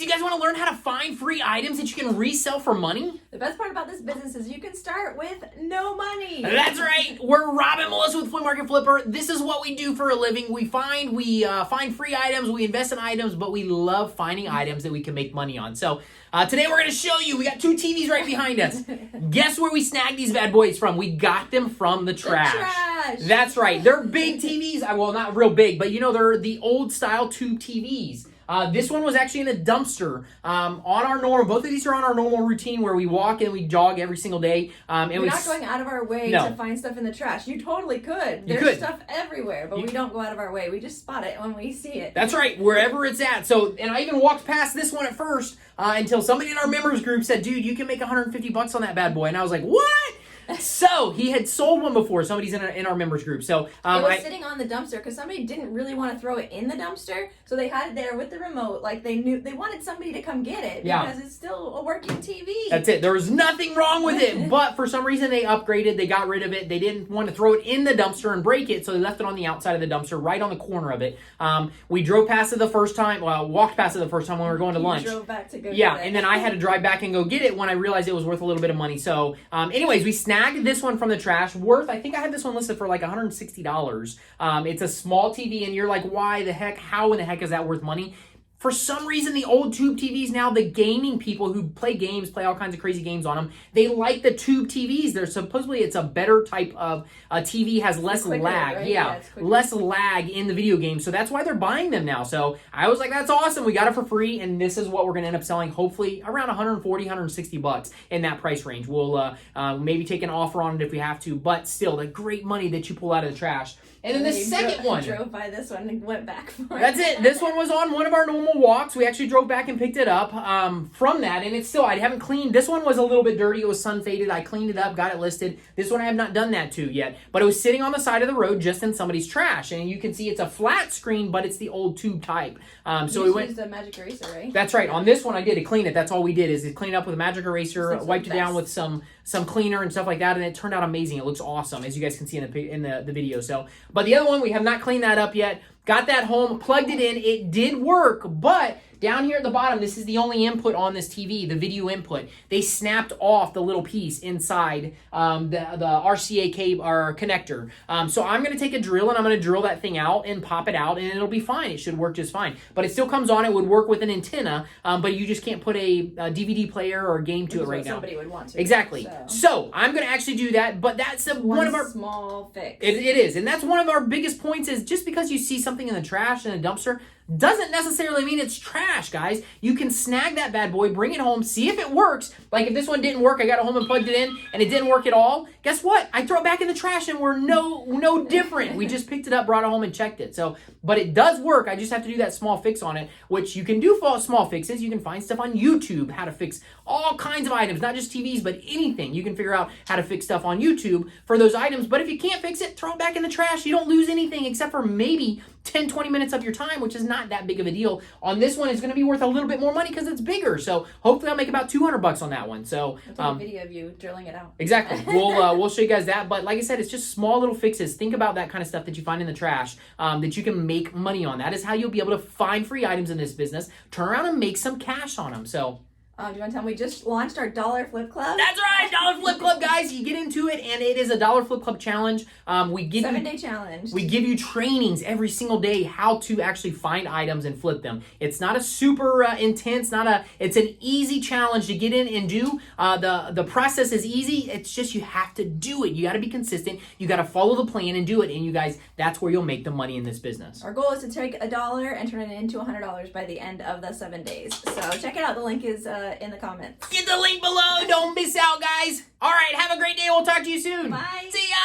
guys, you guys want to learn how to find free items that you can resell for money? The best part about this business is you can start with no money. That's right. We're Rob and Melissa with Flea Market Flipper. This is what we do for a living. We find free items, we invest in items, but we love finding items that we can make money on. So today we're going to show you. We got two TVs right behind us. Guess where we snagged these bad boys from? We got them from the trash. The trash. That's right. They're big TVs. Well, not real big, but you know, they're the old style tube TVs. This one was actually in a dumpster on our normal. Both of these are on our normal routine where we walk and we jog every single day. We're not going out of our way to find stuff in the trash. You totally could. There's stuff everywhere, but we don't go out of our way. We just spot it when we see it. That's right, wherever it's at. So, and I even walked past this one at first until somebody in our members group said, "Dude, you can make $150 on that bad boy," and I was like, "What?" So he had sold one before. Somebody's in our members group. So it was sitting on the dumpster because somebody didn't really want to throw it in the dumpster, so they had it there with the remote. Like they wanted somebody to come get it because it's still a working TV. That's it. There was nothing wrong with it, but for some reason they upgraded. They got rid of it. They didn't want to throw it in the dumpster and break it, so they left it on the outside of the dumpster, right on the corner of it. We drove past it the first time. Well, walked past it the first time when we were going to lunch. Drove back to go. Yeah, get it. And then I had to drive back and go get it when I realized it was worth a little bit of money. So, anyways, we snagged this one from the trash. I think I had this one listed for like $160. It's a small TV, and you're like, why the heck? How in the heck is that worth money? For some reason, the old tube TVs now, the gaming people who play games, play all kinds of crazy games on them, they like the tube TVs. They're supposedly, it's a better type of TV, has less lag. Right? Yeah, less lag in the video game. So that's why they're buying them now. So I was like, that's awesome. We got it for free, and this is what we're going to end up selling, hopefully around $140, $160 in that price range. We'll maybe take an offer on it if we have to, but still, the great money that you pull out of the trash. And then the second one. Drove by this one and went back for it. That's it. This one was on one of our normal walks. We actually drove back and picked it up from that, and it's still, I haven't cleaned. This one was a little bit dirty. It was sun faded. I cleaned it up, got it listed. This one I have not done that to yet, but it was sitting on the side of the road just in somebody's trash, and you can see it's a flat screen, but it's the old tube type. So we used a magic eraser, right? That's right. On this one, I did to clean it. That's all we did is clean it up with a magic eraser, wiped it down with some cleaner and stuff like that, and it turned out amazing. It looks awesome, as you guys can see in the video. So, but the other one, we have not cleaned that up yet. Got that home, plugged it in. It did work, but down here at the bottom, this is the only input on this TV, the video input. They snapped off the little piece inside the RCA cable or connector. So I'm going to take a drill and I'm going to drill that thing out and pop it out, and it'll be fine. It should work just fine. But it still comes on. It would work with an antenna, but you just can't put a DVD player or a game to it right now. Somebody would want to. Exactly. So I'm going to actually do that, but that's one of our small fix. It is, and that's one of our biggest points is just because you see something in the trash in a dumpster doesn't necessarily mean it's trash, guys. You can snag that bad boy, bring it home, see if it works. Like if this one didn't work, I got it home and plugged it in, and it didn't work at all. Guess what? I throw it back in the trash, and we're no different. We just picked it up, brought it home, and checked it. So, but it does work. I just have to do that small fix on it, which you can do for small fixes. You can find stuff on YouTube, how to fix all kinds of items, not just TVs, but anything. You can figure out how to fix stuff on YouTube for those items. But if you can't fix it, throw it back in the trash. You don't lose anything except for maybe 10, 20 minutes of your time, which is not that big of a deal. On this one, it's going to be worth a little bit more money because it's bigger. So hopefully I'll make about $200 on that one. So I'll take a video of you drilling it out. Exactly. We'll show you guys that. But like I said, it's just small little fixes. Think about that kind of stuff that you find in the trash that you can make money on. That is how you'll be able to find free items in this business, turn around and make some cash on them. So do you want to tell them we just launched our Dollar Flip Club? That's right, Dollar Flip Club, guys. You get into it, and it is a Dollar Flip Club challenge. We give 7-day challenge. We give you trainings every single day how to actually find items and flip them. It's not a super intense, it's an easy challenge to get in and do. The process is easy. It's just you have to do it. You got to be consistent. You got to follow the plan and do it. And you guys, that's where you'll make the money in this business. Our goal is to take $1 and turn it into $100 by the end of the 7 days. So check it out. The link is in the comments. Get the link below. Don't miss out, guys. All right, have a great day. We'll talk to you soon. Bye. See ya.